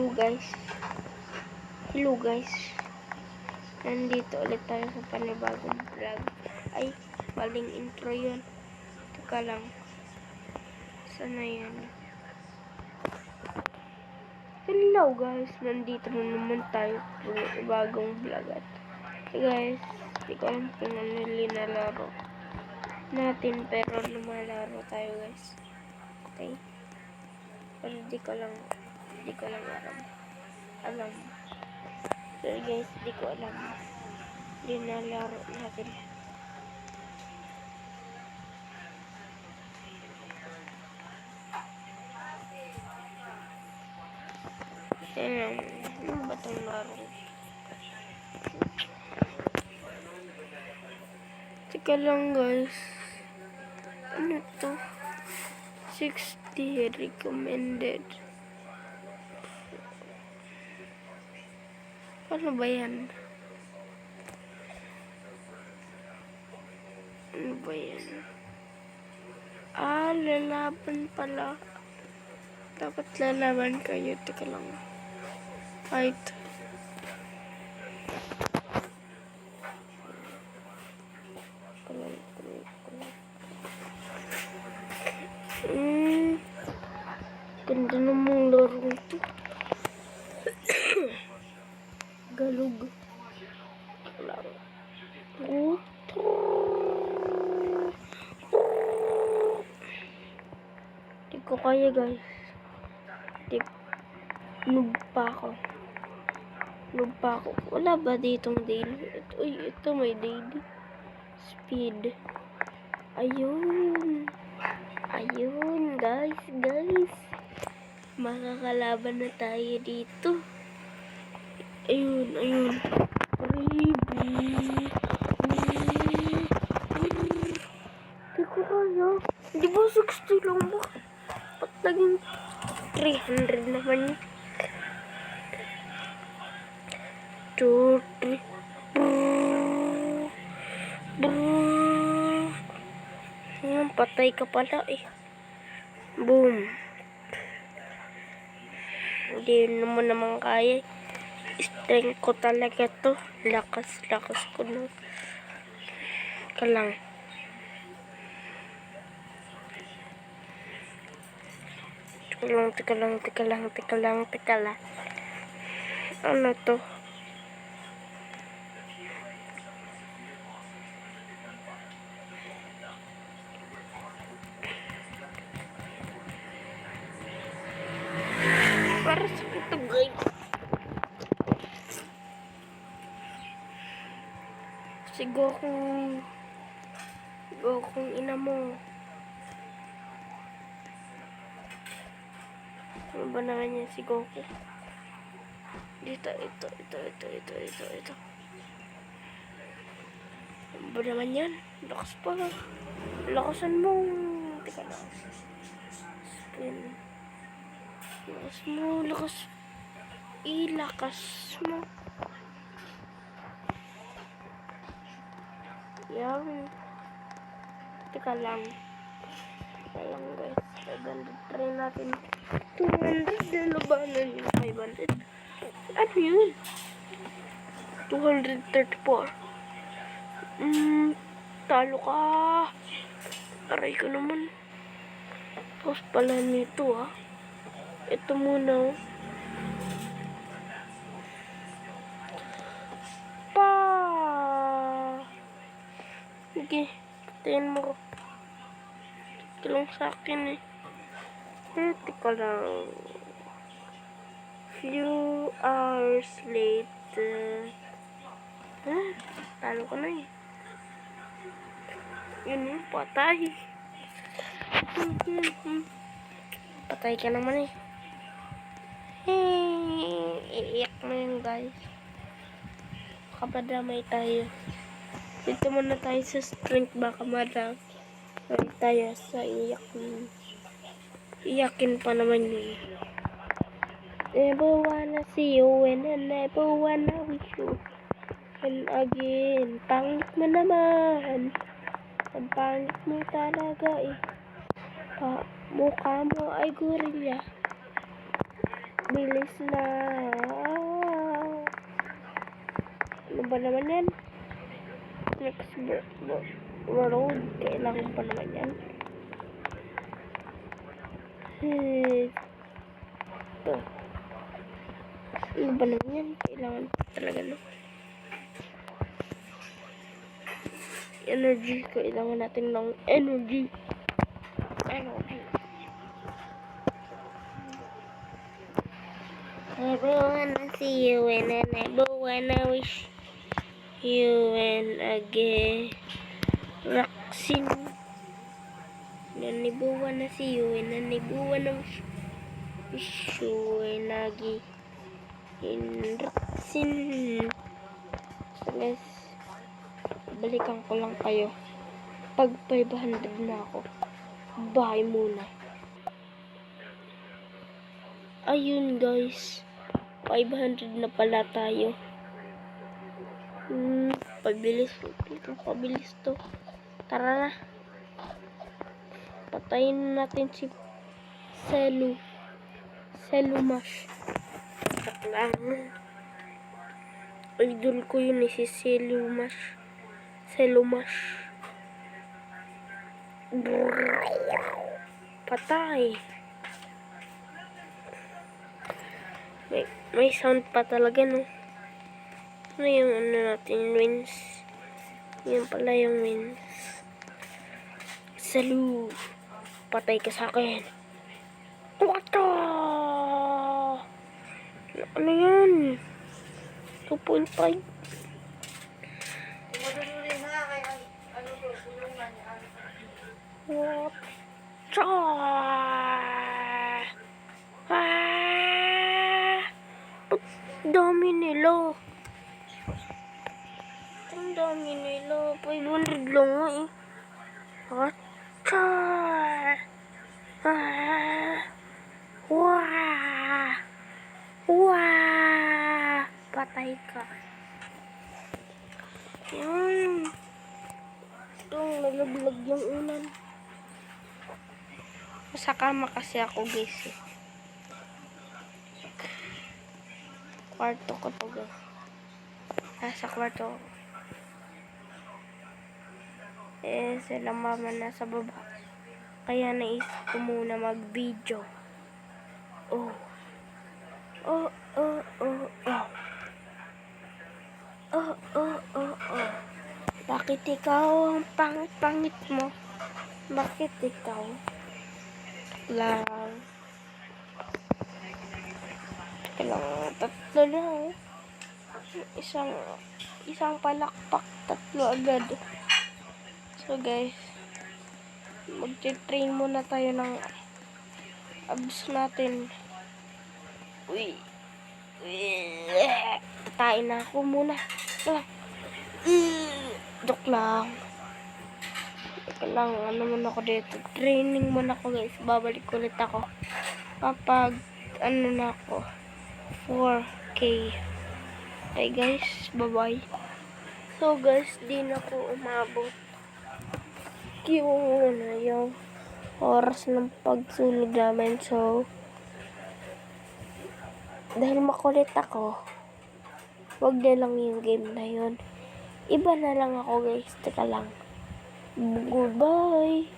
Guys. Hello guys. Nandito ulit tayo sa panibagong vlog. Ay, maling intro yun. Teka lang. Sana yan. Hello guys. Nandito na naman tayo sa bagong vlog. At guys, hindi ko alam kung ano linalaro natin. Pero lumalaro tayo guys. Okay? Pero hindi ko lang alam. So guys, di ko alam. Linalaro natin. Ano ba itong laro? Teka lang guys. Ano to? 60 recommended. Ano ba yan? Ano ba yan? Ah, lalaban pala. Dapat lalaban kayo. Teka lang. Fight. Ganda namang laro ito. Galug. Laro. Di ko kaya guys. Noob pa ako. Wala ba ditong daily? Ito may daily. Speed. Ayun guys. Makakalaban na tayo dito. Ayun. Di ko kaya. Di ba 60 lang ba? Ba't naging 300 naman yun? 2, 3. Patay ka pala eh. Boom. Hindi naman kaya. Strength ko talaga to. Lakas ko na. Kalang. Teka lang. Ano to? Para sa ito guys. Si Gokong ina mo. Ano ba naman yan si Goku? Dito, ito. Ano ba naman yan? Lakas pa. Lakasan mo. Teka lang. Spin. Lakas. Ilakas mo. Yan. Teka lang guys. 500. Try natin. 200. Labanan yung 500. Ano yun? 234. Talo ka. Aray ko naman. Tapos pala nito Ito muna Sige, patayin mo ko. Tulong sa akin eh. Teka lang. Few hours later. Talo ko na eh. Yun patay. Patay ka naman eh. Iiyak mo yun guys. Kapadamay tayo. Dito muna tayo sa strength, baka madamay tayo sa iyakin pa naman yun. Never wanna see you and I never wanna wish you. And again, pangit mo naman. Ang pangit mo talaga eh. Mukha mo ay gorilla. Bilis na. Ano ba naman yan? Next road. Kailangan pa naman yan. Ito. Ano ba naman yan? Kailangan pa talaga no? Energy. Kailangan natin ng energy. Energy. I wanna see you and I never wanna wish you and again. Roxin. Nanibuwan na see you and nanibuwan na wish you and again. In Roxin. So guys, balikan ko lang kayo. Pag 500 na ako, bye muna. Ayun guys. 500 na pala tayo. Pabilis to. Tara na. Patayin natin si Selumash. Lang. Idol ko yun si Selumash. Patay. May sound pa talaga, no? Ano yung ano natin, wins? Yan pala yung wins. Salu! Patay ka sa akin. Wata! Ano yan? 2.5. Wata! Dami nila. Ang dami nila. 500 lang nga eh. Atcha! Wah! Patay ka. Yan. Itong nalaglag yung unan. Sa kama kasi ako guys eh. Kwarto ko to guys. Nasa kwarto ko. Sila mama nasa baba. Kaya naisip ko muna mag-video. Oh. Bakit ikaw ang pangit-pangit mo? Bakit ikaw? Lang. Tatlo lang. Isang palakpak, tatlo agad. So guys, mag-train muna tayo ng abs natin. Uy. Tatain na ako muna. Joke lang. Teka lang, ano muna ako dito. Training muna ako guys. Babalik ulit ako. Kapag, ano na ako. 4K. Okay guys, bye-bye. So guys, di na ako umabot. Yung oras ng pagsulog namin. So, dahil makulit ako, wag na lang yung game na yun. Iba na lang ako guys. Teka lang. Goodbye.